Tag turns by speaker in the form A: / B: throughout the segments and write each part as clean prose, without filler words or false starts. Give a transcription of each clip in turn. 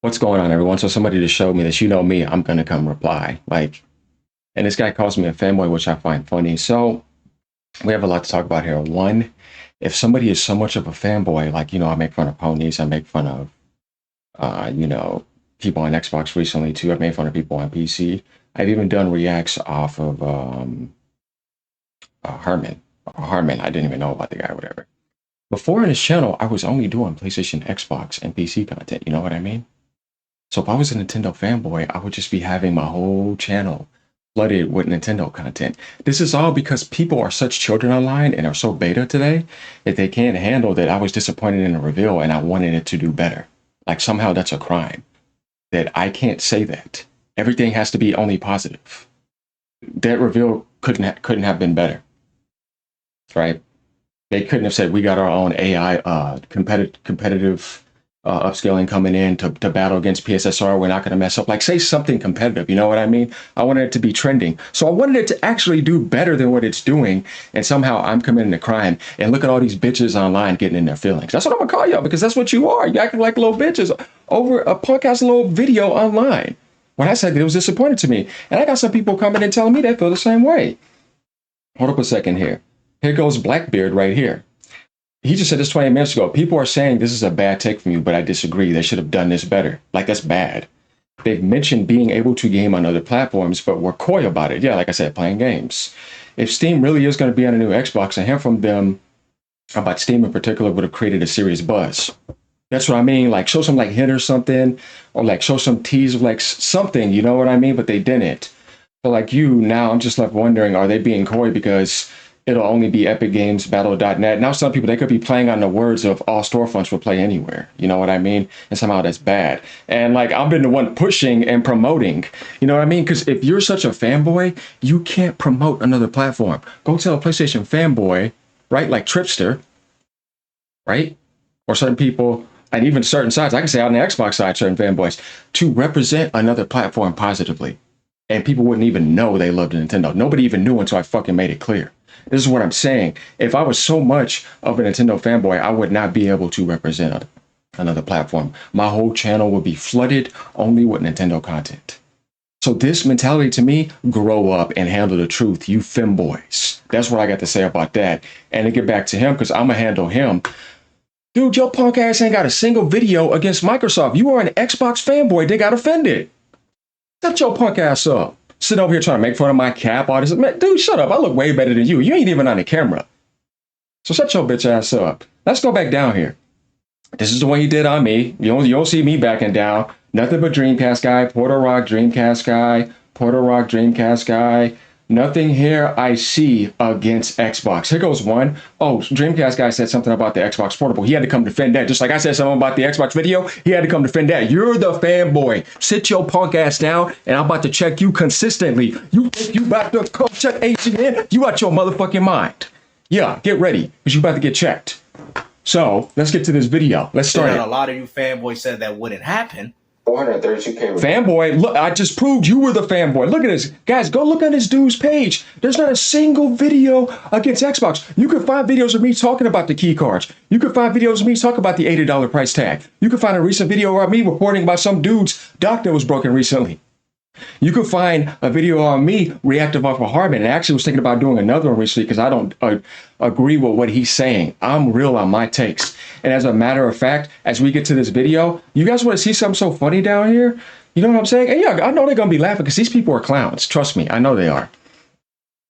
A: What's going on, everyone? So somebody just showed me that you know me, I'm gonna come reply. And this guy calls me a fanboy, which I find funny. So we have a lot to talk about here. One, if somebody is so much of a fanboy, I make fun of ponies, I make fun of, people on Xbox recently too. I've made fun of people on PC. I've even done reacts off of Harmon. Harmon, I didn't even know about the guy, whatever. Before in his channel, I was only doing PlayStation, Xbox, and PC content. You know what I mean? So if I was a Nintendo fanboy, I would just be having my whole channel flooded with Nintendo content. This is all because people are such children online and are so beta today that they can't handle that I was disappointed in the reveal and I wanted it to do better. Like somehow that's a crime. That I can't say that. Everything has to be only positive. That reveal couldn't have been better. Right? They couldn't have said we got our own AI competitive upscaling coming in to battle against PSSR. We're not going to mess up. Like, say something competitive. You know what I mean? I wanted it to be trending. So I wanted it to actually do better than what it's doing. And somehow I'm committing a crime. And look at all these bitches online getting in their feelings. That's what I'm going to call y'all, because that's what you are. You acting like little bitches over a podcast, little video online. When I said it was disappointing to me. And I got some people coming and telling me they feel the same way. Hold up a second here. Here goes Blackbeard right here. He just said this 20 minutes ago. People are saying this is a bad take from you, but I disagree. They should have done this better. Like, that's bad. They've mentioned being able to game on other platforms, but we're coy about it. Yeah, like I said, playing games. If Steam really is going to be on a new Xbox, and hear from them about Steam in particular would have created a serious buzz. That's what I mean. Like, show some hint or something, or like show some tease of like something, you know what I mean? But they didn't. But like now I'm just left wondering, are they being coy because it'll only be Epic Games, Battle.net. Now, some people, they could be playing on the words of all storefronts will play anywhere. You know what I mean? And somehow that's bad. And like, I've been the one pushing and promoting. You know what I mean? Because if you're such a fanboy, you can't promote another platform. Go tell a PlayStation fanboy, right? Like Tripster, right? Or certain people, and even certain sides, I can say on the Xbox side, certain fanboys, to represent another platform positively. And people wouldn't even know they loved Nintendo. Nobody even knew until I fucking made it clear. This is what I'm saying. If I was so much of a Nintendo fanboy, I would not be able to represent another platform. My whole channel would be flooded only with Nintendo content. So this mentality to me, grow up and handle the truth, you femboys. That's what I got to say about that. And to get back to him, because I'm going to handle him. Dude, your punk ass ain't got a single video against Microsoft. You are an Xbox fanboy. They got offended. Shut your punk ass up. Sit over here trying to make fun of my cap, all this. Man, dude, shut up. I look way better than you. You ain't even on the camera. So shut your bitch ass up. Let's go back down here. This is the one you did on me. You don't see me backing down. Nothing but Dreamcast guy, Porter Rock Dreamcast guy, Porter Rock Dreamcast guy. Nothing here I see against Xbox. Here goes one. Oh, Dreamcast guy said something about the Xbox Portable. He had to come defend that. Just like I said something about the Xbox video, he had to come defend that. You're the fanboy. Sit your punk ass down, and I'm about to check you consistently. You think you about to come check ACN? You out your motherfucking mind. Yeah, get ready, because you about to get checked. So, let's get to this video. Let's start it.
B: A lot of you fanboys said that wouldn't happen.
A: 432K. Fanboy, look, I just proved you were the fanboy. Look at this. Guys, go look on this dude's page. There's not a single video against Xbox. You could find videos of me talking about the key cards. You could find videos of me talking about the $80 price tag. You could find a recent video of me reporting about some dude's dock that was broken recently. You could find a video on me reactive off of Harmon, and I actually was thinking about doing another one recently because I don't agree with what he's saying. I'm real on my takes. And as a matter of fact, as we get to this video, you guys want to see something so funny down here? You know what I'm saying? And yeah, I know they're going to be laughing because these people are clowns. Trust me, I know they are.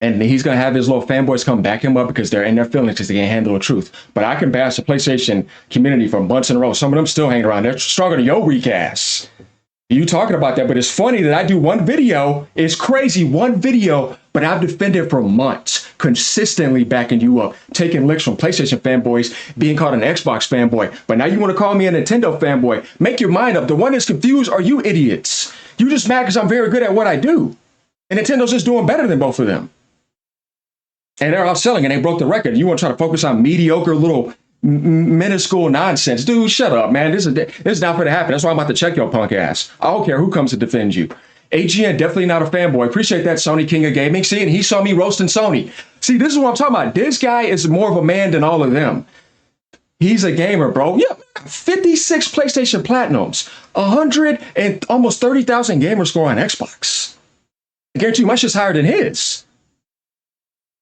A: And he's going to have his little fanboys come back him up because they're in their feelings because they can't handle the truth. But I can bash the PlayStation community for months in a row. Some of them still hanging around. They're stronger than your weak ass. You talking about that, but it's funny that I do one video. It's crazy, one video, but I've defended for months, consistently backing you up, taking licks from PlayStation fanboys, being called an Xbox fanboy. But now you want to call me a Nintendo fanboy. Make your mind up. The one that's confused are you idiots. You just mad because I'm very good at what I do. And Nintendo's just doing better than both of them. And they're outselling and they broke the record. You want to try to focus on mediocre little minuscule nonsense. Dude, shut up, man. This is not going to happen. That's why I'm about to check your punk ass. I don't care who comes to defend you. AGN, definitely not a fanboy. Appreciate that, Sony King of Gaming. See, and he saw me roasting Sony. See, this is what I'm talking about. This guy is more of a man than all of them. He's a gamer, bro. Yeah, 56 PlayStation Platinums, 100 and almost 30,000 gamer score on Xbox. I guarantee you my shit's higher than his.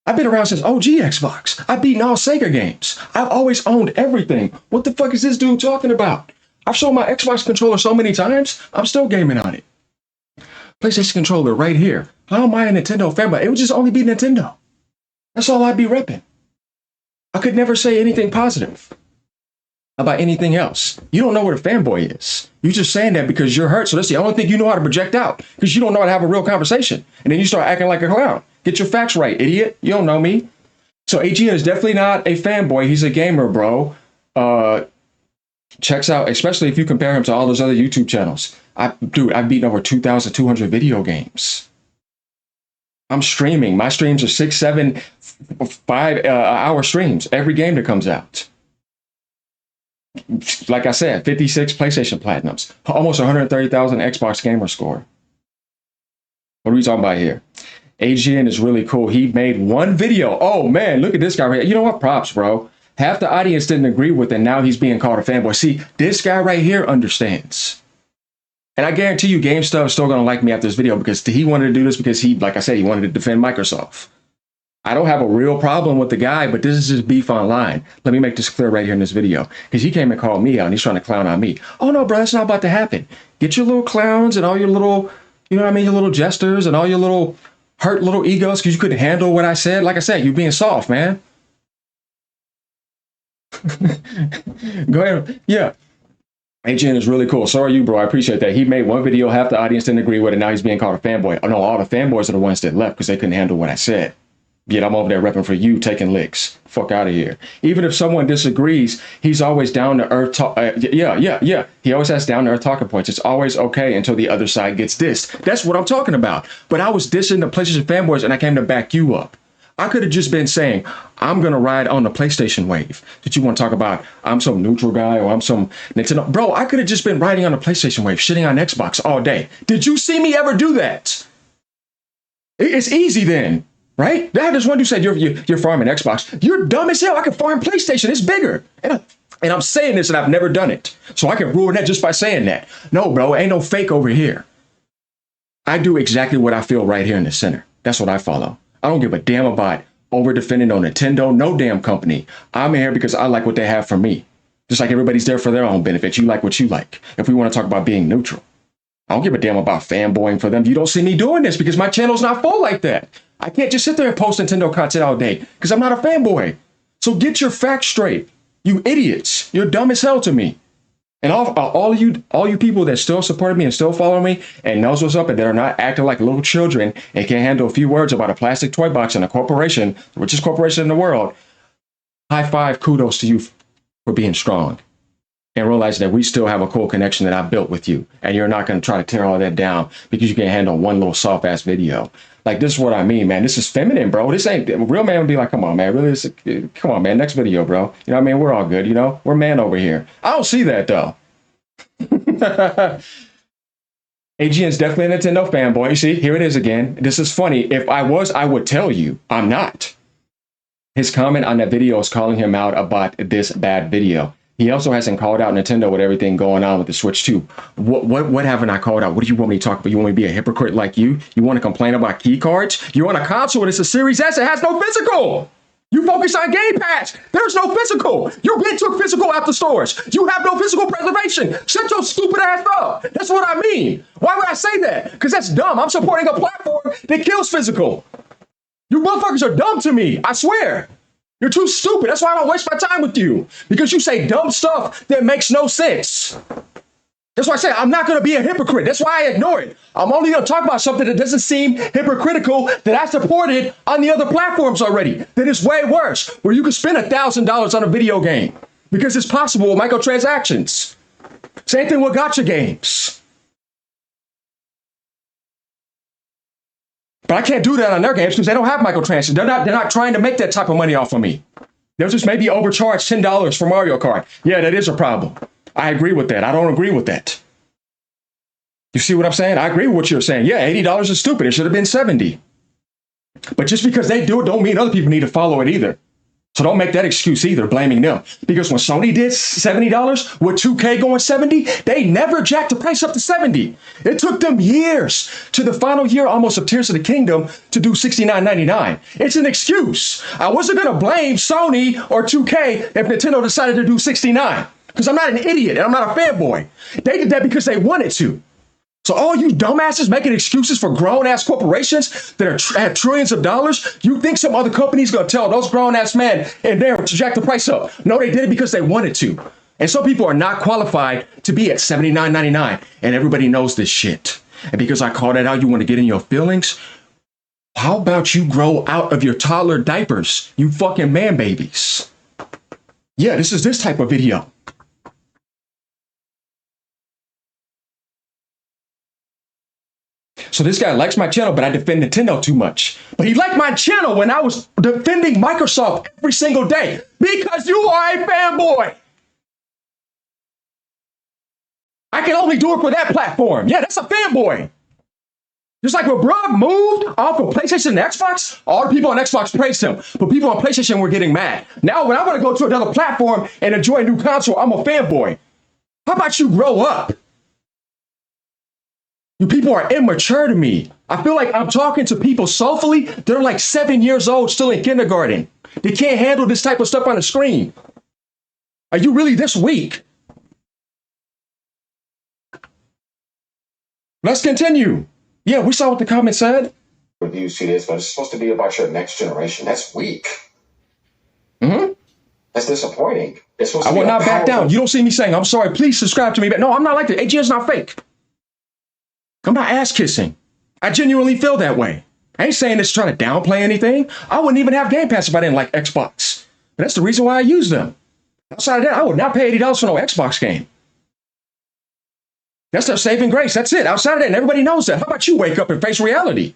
A: I've been around since OG Xbox. I've beaten all Sega games. I've always owned everything. What the fuck is this dude talking about? I've shown my Xbox controller so many times, I'm still gaming on it. PlayStation controller right here. How am I a Nintendo fanboy? It would just only be Nintendo. That's all I'd be repping. I could never say anything positive about anything else. You don't know what a fanboy is. You're just saying that because you're hurt, so that's the only thing you know how to project out, because you don't know how to have a real conversation. And then you start acting like a clown. Get your facts right, idiot. You don't know me. So AGN is definitely not a fanboy. He's a gamer, bro. Checks out, especially if you compare him to all those other YouTube channels. I've beaten over 2,200 video games. I'm streaming. My streams are 6, 7, 5 hour streams. Every game that comes out. Like I said, 56 PlayStation Platinums. Almost 130,000 Xbox gamer score. What are we talking about here? AGN is really cool. He made one video. Oh man, look at this guy right here. You know what? Props, bro. Half the audience didn't agree with it. Now he's being called a fanboy. See, this guy right here understands. And I guarantee you GameStuh is still going to like me after this video, because he wanted to do this because he, like I said, he wanted to defend Microsoft. I don't have a real problem with the guy, but this is his beef online. Let me make this clear right here in this video, because he came and called me out and he's trying to clown on me. Oh no, bro, that's not about to happen. Get your little clowns and all your little, you know what I mean, your little jesters and all your little hurt little egos because you couldn't handle what I said. Like I said, you're being soft, man. Go ahead. Yeah. AGN is really cool. So are you, bro. I appreciate that. He made one video, half the audience didn't agree with it. Now he's being called a fanboy. Oh no, all the fanboys are the ones that left because they couldn't handle what I said. Yet I'm over there repping for you, taking licks. Fuck out of here. Even if someone disagrees, he's always down to earth. Yeah. He always has down to earth talking points. It's always okay until the other side gets dissed. That's what I'm talking about. But I was dissing the PlayStation fanboys and I came to back you up. I could have just been saying, I'm going to ride on the PlayStation wave. That you want to talk about, I'm some neutral guy or I'm some Nintendo. Bro, I could have just been riding on the PlayStation wave, shitting on Xbox all day. Did you see me ever do that? It's easy then, right? There's one who said, you're farming Xbox. You're dumb as hell. I can farm PlayStation. It's bigger. And I'm saying this and I've never done it. So I can ruin that just by saying that. No, bro, ain't no fake over here. I do exactly what I feel right here in the center. That's what I follow. I don't give a damn about over defending on Nintendo, no damn company. I'm here because I like what they have for me. Just like everybody's there for their own benefit. You like what you like. If we want to talk about being neutral, I don't give a damn about fanboying for them. You don't see me doing this because my channel's not full like that. I can't just sit there and post Nintendo content all day because I'm not a fanboy. So get your facts straight. You idiots. You're dumb as hell to me. And all you people that still support me and still follow me and knows what's up and that are not acting like little children and can't handle a few words about a plastic toy box and a corporation, the richest corporation in the world, high five, kudos to you for being strong and realizing that we still have a cool connection that I built with you. And you're not going to try to tear all that down because you can't handle one little soft ass video. Like, this is what I mean, man. This is feminine, bro. This ain't, a real man would be like, come on, man. Really? Come on, man. Next video, bro. You know what I mean? We're all good, you know? We're man over here. I don't see that, though. AGN's definitely a Nintendo fanboy. You see, here it is again. This is funny. If I was, I would tell you. I'm not. His comment on that video is calling him out about this bad video. He also hasn't called out Nintendo with everything going on with the Switch 2. What haven't I called out? What do you want me to talk about? You want me to be a hypocrite like you? You want to complain about key cards? You're on a console and it's a Series S. It has no physical. You focus on Game Pass. There's no physical. You been took physical out the stores. You have no physical preservation. Shut your stupid ass up. That's what I mean. Why would I say that? Because that's dumb. I'm supporting a platform that kills physical. You motherfuckers are dumb to me. I swear. You're too stupid. That's why I don't waste my time with you. Because you say dumb stuff that makes no sense. That's why I say I'm not going to be a hypocrite. That's why I ignore it. I'm only going to talk about something that doesn't seem hypocritical that I supported on the other platforms already. That is way worse, where you can spend $1,000 on a video game because it's possible with microtransactions. Same thing with gacha games. But I can't do that on their games because they don't have microtransactions. They're not trying to make that type of money off of me. They'll just maybe overcharge $10 for Mario Kart. Yeah, that is a problem. I agree with that. I don't agree with that. You see what I'm saying? I agree with what you're saying. Yeah, $80 is stupid. It should have been $70. But just because they do it don't mean other people need to follow it either. So don't make that excuse either, blaming them. Because when Sony did $70 with 2K going 70, they never jacked the price up to 70. It took them years to the final year almost of Tears of the Kingdom to do $69.99. It's an excuse. I wasn't going to blame Sony or 2K if Nintendo decided to do $69. Because I'm not an idiot and I'm not a fanboy. They did that because they wanted to. So all you dumbasses making excuses for grown-ass corporations that have trillions of dollars, you think some other company's going to tell those grown-ass men in there to jack the price up? No, they did it because they wanted to. And some people are not qualified to be at $79.99, and everybody knows this shit. And because I call that out, you want to get in your feelings? How about you grow out of your toddler diapers, you fucking man babies? Yeah, this is this type of video. So this guy likes my channel, but I defend Nintendo too much. But he liked my channel when I was defending Microsoft every single day because you are a fanboy. I can only do it for that platform. Yeah, that's a fanboy. Just like when Bruh moved off of PlayStation and Xbox, all the people on Xbox praised him, but people on PlayStation were getting mad. Now, when I want to go to another platform and enjoy a new console, I'm a fanboy. How about you grow up? You people are immature to me. I feel like I'm talking to people soulfully. They're like 7 years old, still in kindergarten. They can't handle this type of stuff on the screen. Are you really this weak? Let's continue. Yeah, we saw what the comment said.
C: Reviews to this, but it's supposed to be about your next generation. That's weak.
A: Mm-hmm.
C: That's disappointing. It's supposed to
A: I
C: be
A: will not back down.
C: powerful-
A: You don't see me saying, I'm sorry, please subscribe to me. But no, I'm not like that. AG is not fake. I'm not ass kissing. I genuinely feel that way. I ain't saying this trying to downplay anything. I wouldn't even have Game Pass if I didn't like Xbox. But that's the reason why I use them. Outside of that, I would not pay $80 for no Xbox game. That's their saving grace. That's it. Outside of that, and everybody knows that. How about you wake up and face reality?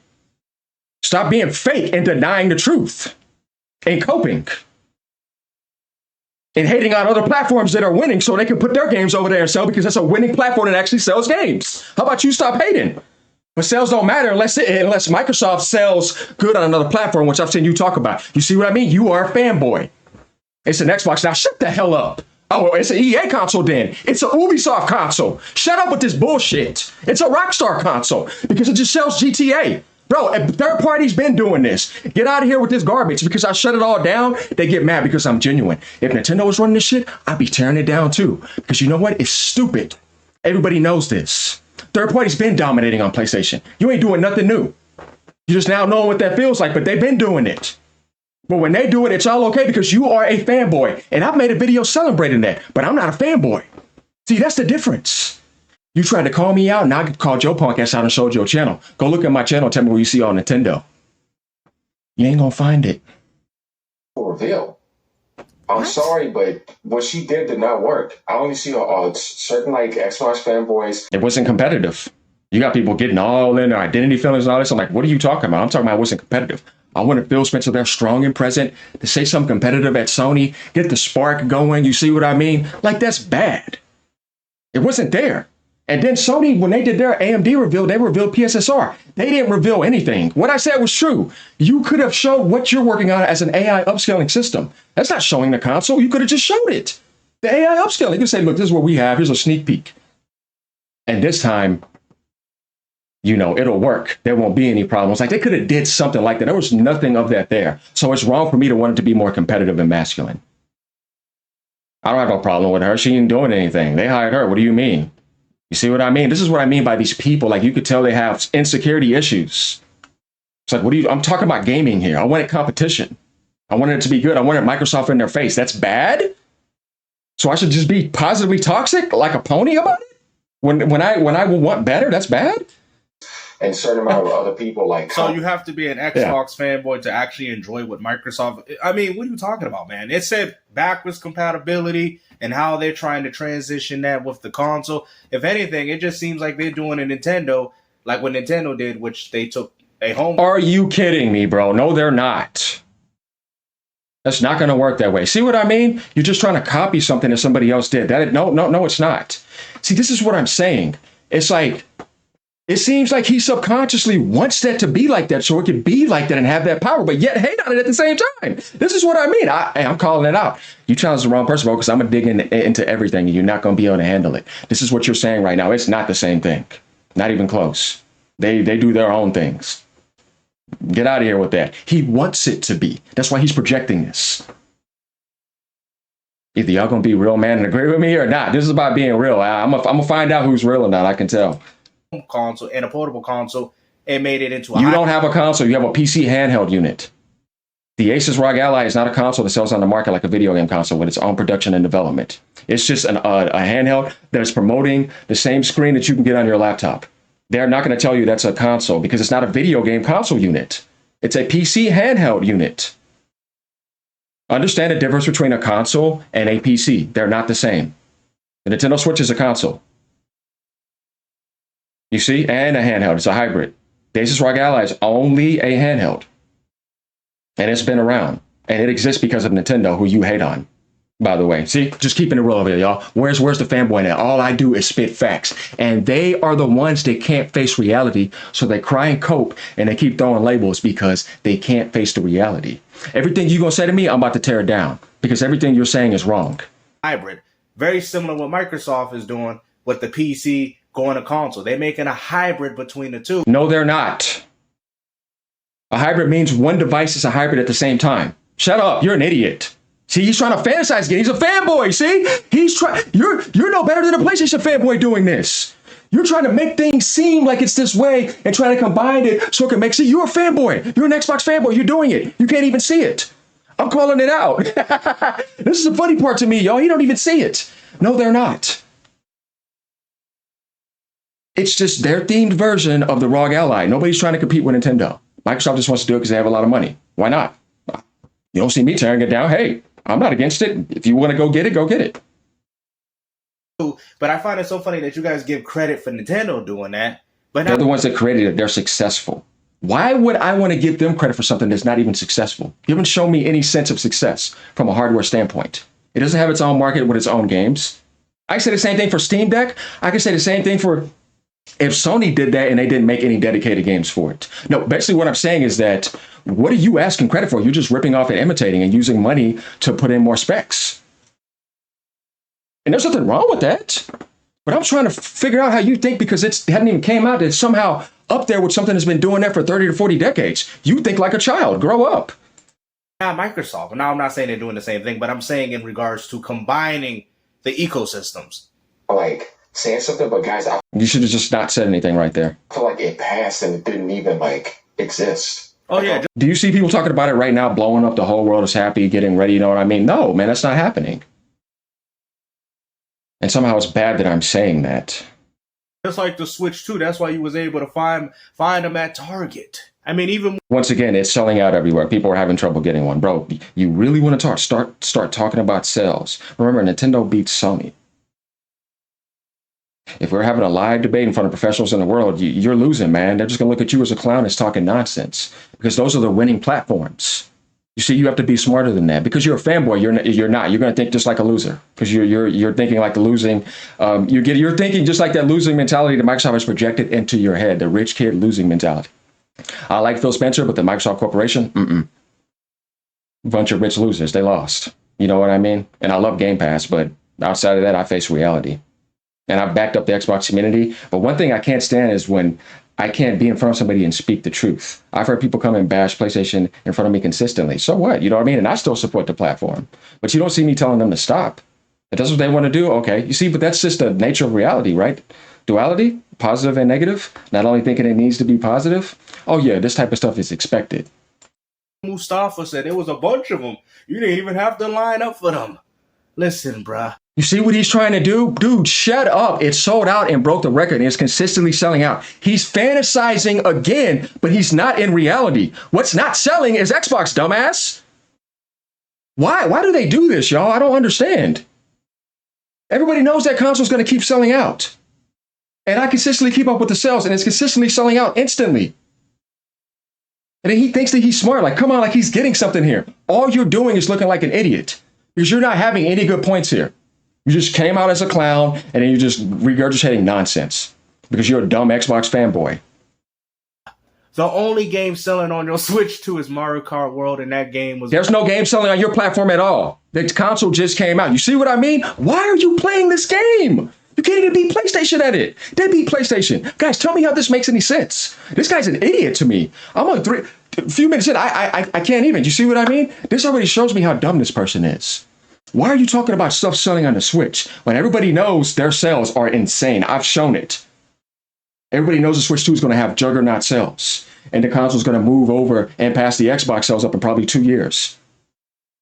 A: Stop being fake and denying the truth and coping and hating on other platforms that are winning so they can put their games over there and sell because that's a winning platform that actually sells games. How about you stop hating? But sales don't matter unless Microsoft sells good on another platform, which I've seen you talk about. You see what I mean? You are a fanboy. It's an Xbox. Now shut the hell up. Oh, it's an EA console then. It's an Ubisoft console. Shut up with this bullshit. It's a Rockstar console because it just sells GTA. Bro, a third party's been doing this. Get out of here with this garbage because I shut it all down. They get mad because I'm genuine. If Nintendo was running this shit, I'd be tearing it down too. Because you know what? It's stupid. Everybody knows this. Third party's been dominating on PlayStation. You ain't doing nothing new. You just now knowing what that feels like, but they've been doing it. But when they do it, it's all okay because you are a fanboy. And I've made a video celebrating that, but I'm not a fanboy. See, that's the difference. You tried to call me out and I called your punk ass out and showed your channel. Go look at my channel and tell me where you see all Nintendo. You ain't gonna find it.
C: Reveal. I'm sorry, but what she did not work. I only see certain like Xbox fanboys.
A: It wasn't competitive. You got people getting all in their identity feelings and all this. I'm like, what are you talking about? I'm talking about it wasn't competitive. I wanted Phil Spencer there strong and present to say something competitive at Sony, get the spark going. You see what I mean? Like, that's bad. It wasn't there. And then Sony, when they did their AMD reveal, they revealed PSSR. They didn't reveal anything. What I said was true. You could have showed what you're working on as an AI upscaling system. That's not showing the console. You could have just showed it. The AI upscaling. You could say, look, this is what we have. Here's a sneak peek. And this time, you know, it'll work. There won't be any problems. Like, they could have did something like that. There was nothing of that there. So it's wrong for me to want it to be more competitive and masculine. I don't have no problem with her. She ain't doing anything. They hired her. What do you mean? You see what I mean? This is what I mean by these people. Like, you could tell they have insecurity issues. It's like, I'm talking about gaming here. I wanted competition. I wanted it to be good. I wanted Microsoft in their face. That's bad? So I should just be positively toxic like a pony about it? When I will want better, that's bad?
C: And certain amount of other people like.
B: So you have to be an Xbox fanboy to actually enjoy what Microsoft. I mean, what are you talking about, man? It said backwards compatibility and how they're trying to transition that with the console. If anything, it just seems like they're doing a Nintendo like what Nintendo did, which they took a home.
A: Are you kidding me, bro? No, they're not. That's not going to work that way. See what I mean? You're just trying to copy something that somebody else did. No, it's not. See, this is what I'm saying. It's like, It seems like he subconsciously wants that to be like that so it could be like that and have that power, but yet hate on it at the same time. This is what I mean. I'm calling it out. You challenge the wrong person, bro, because I'm going to dig into everything and you're not going to be able to handle it. This is what you're saying right now. It's not the same thing. Not even close. They do their own things. Get out of here with that. He wants it to be. That's why he's projecting this. Either y'all going to be real, man, and agree with me or not. This is about being real. I'm going to find out who's real or not. I can tell.
B: Console and a portable console and made it into
A: You don't have a console, you have a PC handheld unit. The Asus ROG Ally is not a console that sells on the market like a video game console with its own production and development. It's just a handheld that is promoting the same screen that you can get on your laptop. They're not going to tell you that's a console because it's not a video game console unit. It's a PC handheld unit. Understand the difference between a console and a PC. They're not the same. The Nintendo Switch is a console. You see, and a handheld. It's a hybrid. The Asus ROG Ally is only a handheld. And it's been around. And it exists because of Nintendo, who you hate on, by the way. See, just keeping it real over here, y'all. Where's the fanboy now? All I do is spit facts. And they are the ones that can't face reality. So they cry and cope and they keep throwing labels because they can't face the reality. Everything you're going to say to me, I'm about to tear it down. Because everything you're saying is wrong.
B: Hybrid. Very similar to what Microsoft is doing with the PC going to console. They're making a hybrid between the two.
A: No, they're not. A hybrid means one device is a hybrid at the same time. Shut up. You're an idiot. See, he's trying to fantasize again. He's a fanboy. See, he's trying. You're no better than a PlayStation fanboy doing this. You're trying to make things seem like it's this way and trying to combine it so it can make sense. You're a fanboy. You're an Xbox fanboy. You're doing it. You can't even see it. I'm calling it out. This is the funny part to me, y'all. You don't even see it. No, they're not. It's just their themed version of the ROG Ally. Nobody's trying to compete with Nintendo. Microsoft just wants to do it because they have a lot of money. Why not? You don't see me tearing it down. Hey, I'm not against it. If you want to go get it, go get it.
B: But I find it so funny that you guys give credit for Nintendo doing that. But
A: they're the ones that created it. They're successful. Why would I want to give them credit for something that's not even successful? You haven't shown me any sense of success from a hardware standpoint. It doesn't have its own market with its own games. I can say the same thing for Steam Deck. I can say the same thing for if Sony did that and they didn't make any dedicated games for it. No, basically what I'm saying is that what are you asking credit for? You're just ripping off and imitating and using money to put in more specs. And there's nothing wrong with that. But I'm trying to figure out how you think because it hadn't even came out that it's somehow up there with something that's been doing that for 30 to 40 decades. You think like a child. Grow up.
B: Not Microsoft. Now, I'm not saying they're doing the same thing, but I'm saying in regards to combining the ecosystems.
C: Like, saying something, but guys,
A: You should have just not said anything right there.
C: I feel like it passed and it didn't even, like, exist.
B: Oh, yeah.
A: Do you see people talking about it right now, blowing up, the whole world is happy, getting ready, you know what I mean? No, man, that's not happening. And somehow it's bad that I'm saying that.
B: Just like the Switch 2, that's why you was able to find them at Target. I mean, even
A: once again, it's selling out everywhere. People are having trouble getting one. Bro, you really want to start talking about sales. Remember, Nintendo beat Sony. If we're having a live debate in front of professionals in the world, you're losing, man. They're just going to look at you as a clown that's talking nonsense because those are the winning platforms. You see, you have to be smarter than that because you're a fanboy. You're not. You're going to think just like a loser because you're thinking like the losing. You're thinking just like that losing mentality that Microsoft has projected into your head, the rich kid losing mentality. I like Phil Spencer, but the Microsoft Corporation, bunch of rich losers. They lost. You know what I mean? And I love Game Pass, but outside of that, I face reality. And I've backed up the Xbox community. But one thing I can't stand is when I can't be in front of somebody and speak the truth. I've heard people come and bash PlayStation in front of me consistently. So what? You know what I mean? And I still support the platform. But you don't see me telling them to stop. If that's what they want to do, okay. You see, but that's just the nature of reality, right? Duality, positive and negative. Not only thinking it needs to be positive. Oh, yeah, this type of stuff is expected.
B: Mustafa said there was a bunch of them. You didn't even have to line up for them. Listen, bruh.
A: You see what he's trying to do? Dude, shut up. It's sold out and broke the record and it's consistently selling out. He's fantasizing again, but he's not in reality. What's not selling is Xbox, dumbass. Why? Why do they do this, y'all? I don't understand. Everybody knows that console's going to keep selling out. And I consistently keep up with the sales and it's consistently selling out instantly. And then he thinks that he's smart. Like, come on, like he's getting something here. All you're doing is looking like an idiot because you're not having any good points here. You just came out as a clown and then you're just regurgitating nonsense. because you're a dumb Xbox fanboy.
B: The only game selling on your Switch 2 is Mario Kart World, and that game was...
A: There's no game selling on your platform at all. The console just came out. You see what I mean? Why are you playing this game? You can't even beat PlayStation at it. They beat PlayStation. Guys, tell me how this makes any sense. This guy's an idiot to me. I'm on a few minutes in. I can't even. You see what I mean? This already shows me how dumb this person is. Why are you talking about stuff selling on the Switch when everybody knows their sales are insane? I've shown it. Everybody knows the Switch 2 is going to have juggernaut sales, and the console is going to move over and pass the Xbox sales up in probably 2 years.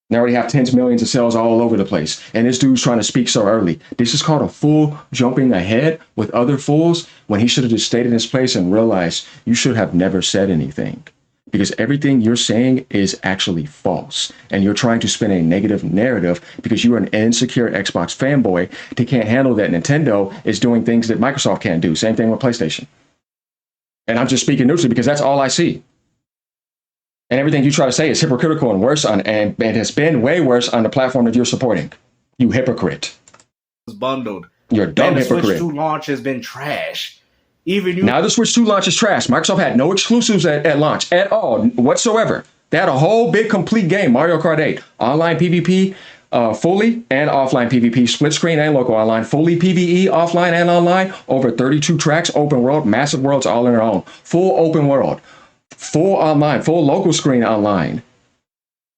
A: They already have tens of millions of sales all over the place, and this dude's trying to speak so early. This is called a fool jumping ahead with other fools when he should have just stayed in his place and realized you should have never said anything. Because everything you're saying is actually false. And you're trying to spin a negative narrative because you're an insecure Xbox fanboy that can't handle that Nintendo is doing things that Microsoft can't do. Same thing with PlayStation. And I'm just speaking neutrally because that's all I see. And everything you try to say is hypocritical and worse and has been way worse on the platform that you're supporting. You hypocrite.
B: It's bundled.
A: You're a dumb hypocrite.
B: The Switch 2 launch has been trash.
A: Now the Switch 2 launch is trash. Microsoft had no exclusives at launch at all whatsoever. They had a whole big complete game, Mario Kart 8, online PvP, fully and offline PvP, split screen and local online, fully PvE, offline and online, over 32 tracks, open world, massive worlds all in their own, full open world, full online, full local screen online.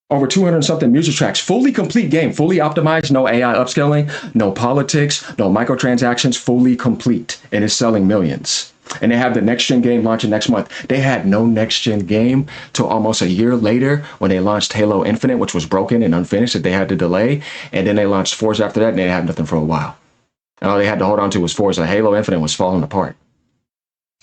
A: Over 200 something music tracks, fully complete game, fully optimized, no AI upscaling, no politics, no microtransactions, fully complete, and it's selling millions. And they have the next gen game launching next month. They had no next gen game till almost a year later when they launched Halo Infinite, which was broken and unfinished that they had to delay. And then they launched Forza after that, and they had nothing for a while. And all they had to hold on to was Forza. Halo Infinite was falling apart.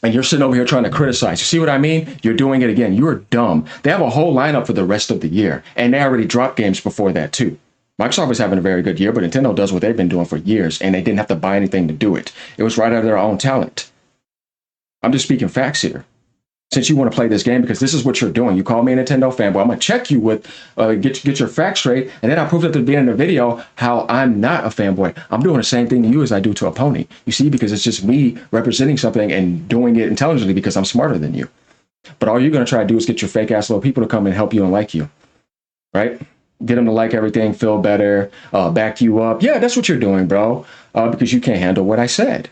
A: And you're sitting over here trying to criticize. You see what I mean? You're doing it again. You're dumb. They have a whole lineup for the rest of the year. And they already dropped games before that too. Microsoft was having a very good year, but Nintendo does what they've been doing for years. And they didn't have to buy anything to do it. It was right out of their own talent. I'm just speaking facts here. Since you want to play this game, because this is what you're doing. You call me a Nintendo fanboy. I'm going to check you with, get your facts straight. And then I proved at the beginning of the video how I'm not a fanboy. I'm doing the same thing to you as I do to a pony. You see, because it's just me representing something and doing it intelligently because I'm smarter than you. But all you're going to try to do is get your fake ass little people to come and help you and like you. Right? Get them to like everything, feel better, back you up. Yeah, that's what you're doing, bro. Because you can't handle what I said.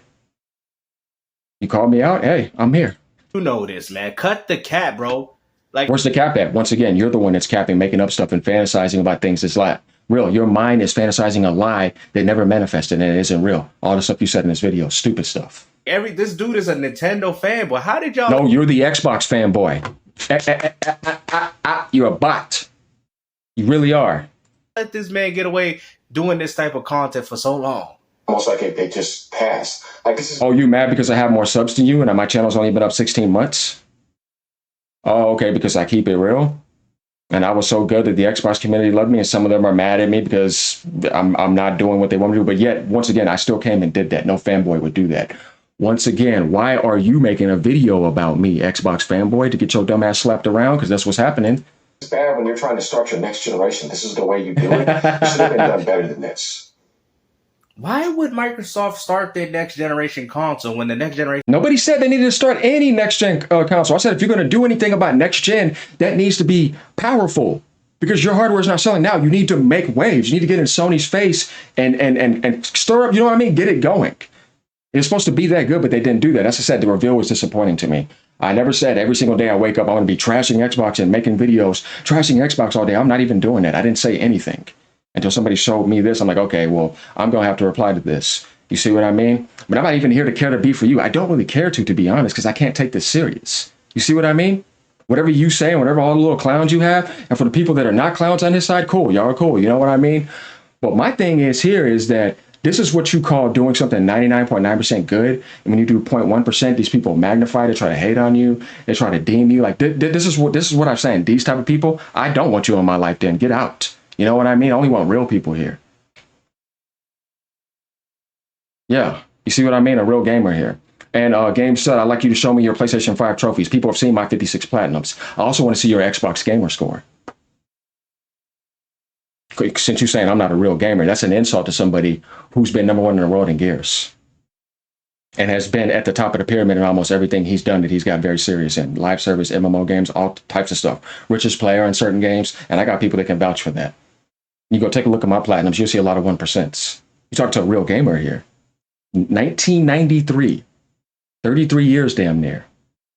A: You called me out. Hey, I'm here.
B: You know this, man. Cut the cap, bro. Like,
A: where's the cap at? Once again, you're the one that's capping, making up stuff and fantasizing about things that's not real. Your mind is fantasizing a lie that never manifested and it isn't real. All the stuff you said in this video, stupid stuff.
B: This dude is a Nintendo fanboy. How did y'all?
A: No, you're the Xbox fanboy. You're a bot. You really are.
B: Let this man get away doing this type of content for so long.
C: Almost like they just passed. Like this is.
A: Oh, you mad because I have more subs than you and my channel's only been up 16 months? Oh, okay, because I keep it real. And I was so good that the Xbox community loved me, and some of them are mad at me because I'm not doing what they want me to do. But yet, once again, I still came and did that. No fanboy would do that. Once again, why are you making a video about me, Xbox fanboy, to get your dumb ass slapped around? Because that's what's happening.
C: It's bad when you're trying to start your next generation. This is the way you do it. You should have been done better than this.
B: Why would Microsoft start their next generation console when the next generation...
A: Nobody said they needed to start any next gen console. I said if you're going to do anything about next gen, that needs to be powerful. Because your hardware is not selling now. You need to make waves. You need to get in Sony's face and stir up, you know what I mean? Get it going. It's supposed to be that good, but they didn't do that. As I said, the reveal was disappointing to me. I never said every single day I wake up, I want to be trashing Xbox and making videos, trashing Xbox all day. I'm not even doing that. I didn't say anything. Until somebody showed me this, I'm like, okay, well, I'm going to have to reply to this. You see what I mean? But I'm not even here to care to be for you. I don't really care to be honest, because I can't take this serious. You see what I mean? Whatever you say, and whatever all the little clowns you have, and for the people that are not clowns on this side, cool, y'all are cool. You know what I mean? But my thing is here is that this is what you call doing something 99.9% good. And when you do 0.1%, these people magnify it, they try to hate on you, they try to deem you. Like this is what I'm saying. These type of people, I don't want you in my life. Then get out. You know what I mean? I only want real people here. Yeah, you see what I mean? A real gamer here. And GameStuh, I'd like you to show me your PlayStation 5 trophies. People have seen my 56 platinums. I also want to see your Xbox gamer score. Since you're saying I'm not a real gamer, that's an insult to somebody who's been #1 in the world in Gears. and has been at the top of the pyramid in almost everything he's done that he's got very serious in. Live service, MMO games, all types of stuff. Richest player in certain games, and I got people that can vouch for that. You go take a look at my platinums, you'll see a lot of 1%. You talk to a real gamer here. 1993, 33 years damn near.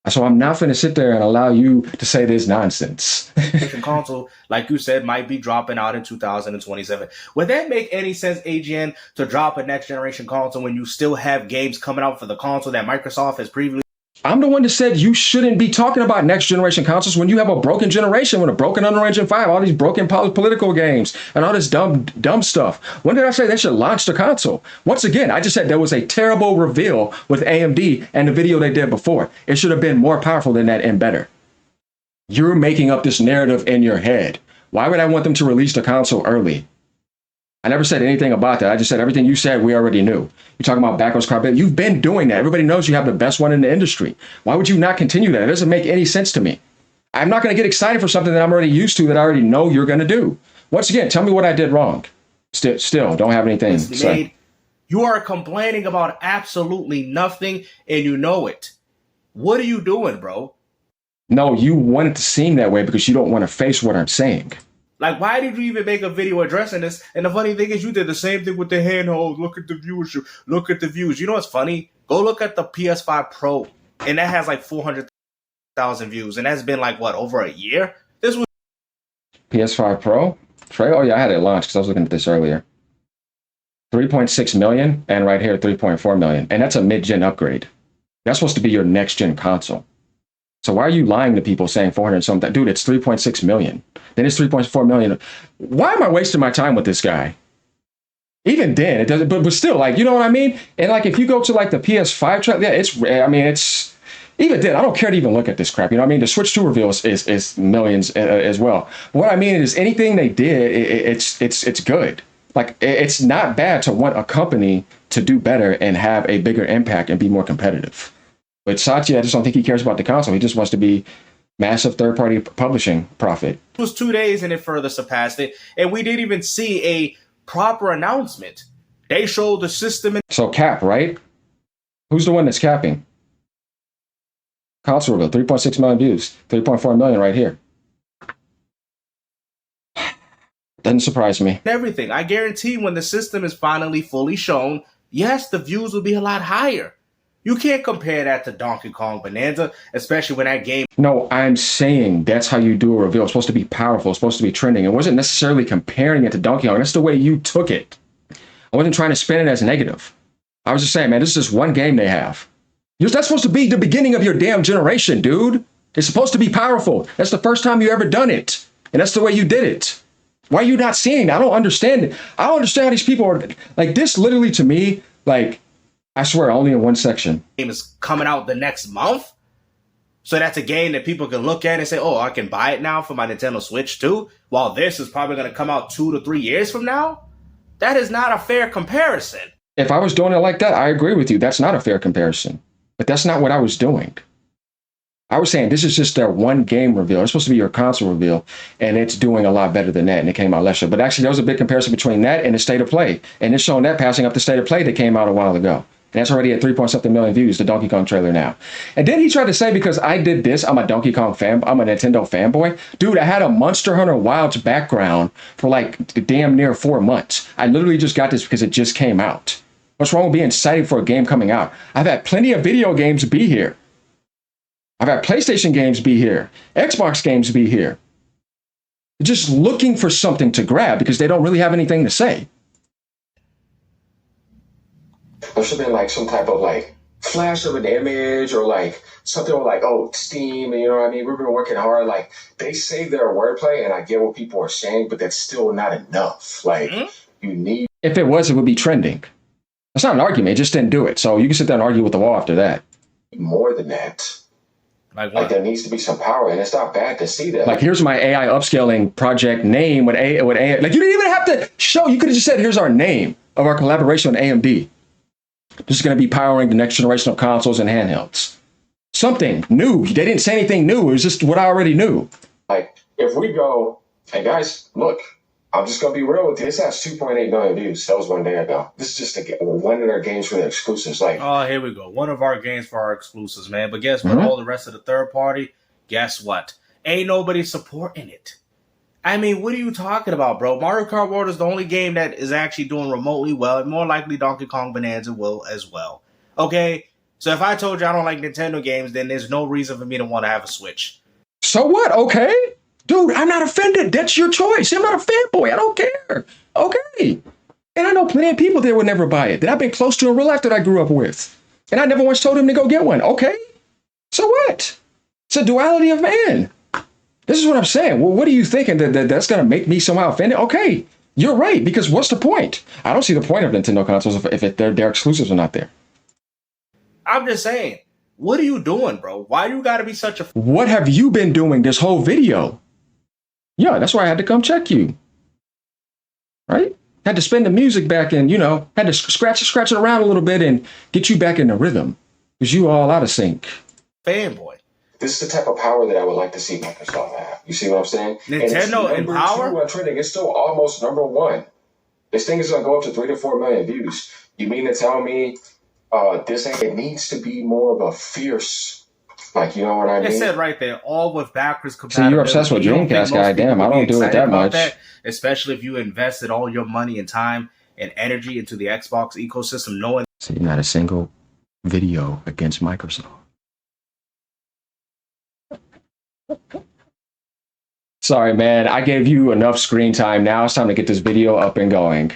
A: So I'm not going to sit there and allow you to say this nonsense.
B: The console, like you said, might be dropping out in 2027. Would that make any sense, AGN, to drop a next generation console when you still have games coming out for the console that Microsoft has previously?
A: I'm the one that said you shouldn't be talking about next generation consoles when you have a broken generation, with a broken Unreal Engine 5, all these broken political games, and all this dumb stuff. When did I say they should launch the console? Once again, I just said there was a terrible reveal with AMD and the video they did before. It should have been more powerful than that and better. You're making up this narrative in your head. Why would I want them to release the console early? I never said anything about that. I just said everything you said, we already knew. You're talking about backwards compatibility. You've been doing that. Everybody knows you have the best one in the industry. Why would you not continue that? It doesn't make any sense to me. I'm not going to get excited for something that I'm already used to, that I already know you're going to do. Once again, tell me what I did wrong. Still don't have anything to say.
B: You are complaining about absolutely nothing, and you know it. What are you doing, bro?
A: No, you want it to seem that way because you don't want to face what I'm saying.
B: Like, why did you even make a video addressing this? And the funny thing is, you did the same thing with the handheld. Look at the viewership. Look at the views. You know what's funny? Go look at the PS5 Pro, and that has like 400,000 views, and that's been like, what, over a year? This was
A: PS5 Pro? Trey? Oh, yeah, I had it launched because I was looking at this earlier. 3.6 million, and right here, 3.4 million. And that's a mid-gen upgrade. That's supposed to be your next-gen console. So why are you lying to people saying 400 something? Dude, it's 3.6 million. Then it's 3.4 million. Why am I wasting my time with this guy? Even then, it doesn't, but still, like, you know what I mean? And like, if you go to like the PS5 track, yeah, it's, even then, I don't care to even look at this crap. You know what I mean? The Switch 2 reveal is millions as well. What I mean is anything they did, it's good. Like, it's not bad to want a company to do better and have a bigger impact and be more competitive. But Satya, I just don't think he cares about the console. He just wants to be massive third-party publishing profit.
B: It was 2 days and it further surpassed it. And we didn't even see a proper announcement. They showed the system.
A: So cap, right? Who's the one that's capping? Console reveal, 3.6 million views, 3.4 million right here. Doesn't surprise me.
B: Everything. I guarantee when the system is finally fully shown, yes, the views will be a lot higher. You can't compare that to Donkey Kong Bonanza, especially when that game...
A: No, I'm saying that's how you do a reveal. It's supposed to be powerful. It's supposed to be trending. It wasn't necessarily comparing it to Donkey Kong. That's the way you took it. I wasn't trying to spin it as negative. I was just saying, man, this is just one game they have. That's supposed to be the beginning of your damn generation, dude. It's supposed to be powerful. That's the first time you ever done it. And that's the way you did it. Why are you not seeing that? I don't understand it. I don't understand how these people are... Like, this literally, to me, like... I swear, only in one section.
B: Game is coming out the next month. So that's a game that people can look at and say, oh, I can buy it now for my Nintendo Switch too. While this is probably going to come out 2 to 3 years from now. That is not a fair comparison.
A: If I was doing it like that, I agree with you. That's not a fair comparison. But that's not what I was doing. I was saying this is just their one game reveal. It's supposed to be your console reveal, and it's doing a lot better than that, and it came out less. But actually, there was a big comparison between that and the State of Play. And it's showing that passing up the State of Play that came out a while ago. And that's already at 3-point-something million views, the Donkey Kong trailer now. And then he tried to say, because I did this, I'm a Donkey Kong fan, I'm a Nintendo fanboy. Dude, I had a Monster Hunter Wilds background for like damn near 4 months. I literally just got this because it just came out. What's wrong with being excited for a game coming out? I've had plenty of video games be here. I've had PlayStation games be here. Xbox games be here. Just looking for something to grab because they don't really have anything to say.
C: There should have been like some type of like flash of an image or like something like, oh, Steam, you know what I mean? We've been working hard. Like they save their wordplay and I get what people are saying, but that's still not enough. Like you need.
A: If it was, it would be trending. That's not an argument. It just didn't do it. So you can sit there and argue with the wall after that.
C: More than that. Like there needs to be some power, and it's not bad to see that.
A: Like here's my AI upscaling project name with AI. Like you didn't even have to show. You could have just said, "Here's our name of our collaboration with AMD. This is going to be powering the next generation of consoles and handhelds." Something new. They didn't say anything new. It was just what I already knew.
C: Like if we go, and guys, look, I'm just gonna be real with you. This has 2.8 million views. That was one day ago. This is just one of their games for the exclusives. Like,
B: oh, here we go. One of our games for our exclusives, man. But guess what? All the rest of the third party, guess what? Ain't nobody supporting it. I mean, what are you talking about, bro? Mario Kart World is the only game that is actually doing remotely well, and more likely Donkey Kong Bonanza will as well. Okay? So if I told you I don't like Nintendo games, then there's no reason for me to want to have a Switch.
A: So what? Okay. Dude, I'm not offended. That's your choice. I'm not a fanboy. I don't care. Okay. And I know plenty of people that would never buy it, that I've been close to in real life that I grew up with. And I never once told them to go get one. Okay. So what? It's a duality of man. This is what I'm saying. Well, what are you thinking? That's going to make me somehow offended? Okay. You're right. Because what's the point? I don't see the point of Nintendo consoles if their exclusives are not there.
B: I'm just saying. What are you doing, bro? Why you got to be such a...
A: What have you been doing this whole video? Yeah, that's why I had to come check you. Right? Had to spin the music back and, had to scratch it around a little bit and get you back in the rhythm. Because you all out of sync.
B: Fanboy.
C: This is the type of power that I would like to see Microsoft have. You see what I'm saying?
B: Nintendo in power?
C: Two trending. It's still almost number one. This thing is going to go up to 3 to 4 million views. You mean to tell me it needs to be more of a fierce... Like, you know what I mean?
B: It said right there, all with backwards compatibility.
A: See, you're obsessed with Dreamcast, goddamn. I don't do it that much.
B: Especially if you invested all your money and time and energy into the Xbox ecosystem, knowing...
A: See, not a single video against Microsoft. Sorry, man. I gave you enough screen time. Now it's time to get this video up and going.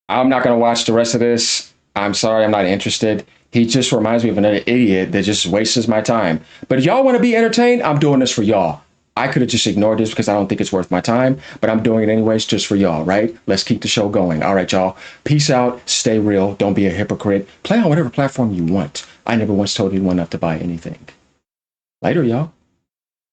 A: I'm not going to watch the rest of this. I'm sorry, I'm not interested. He just reminds me of another idiot that just wastes my time. But if y'all want to be entertained, I'm doing this for y'all. I could have just ignored this because I don't think it's worth my time, but I'm doing it anyways just for y'all, right? Let's keep the show going. All right, y'all. Peace out. Stay real. Don't be a hypocrite. Play on whatever platform you want. I never once told anyone not to buy anything. Later, y'all.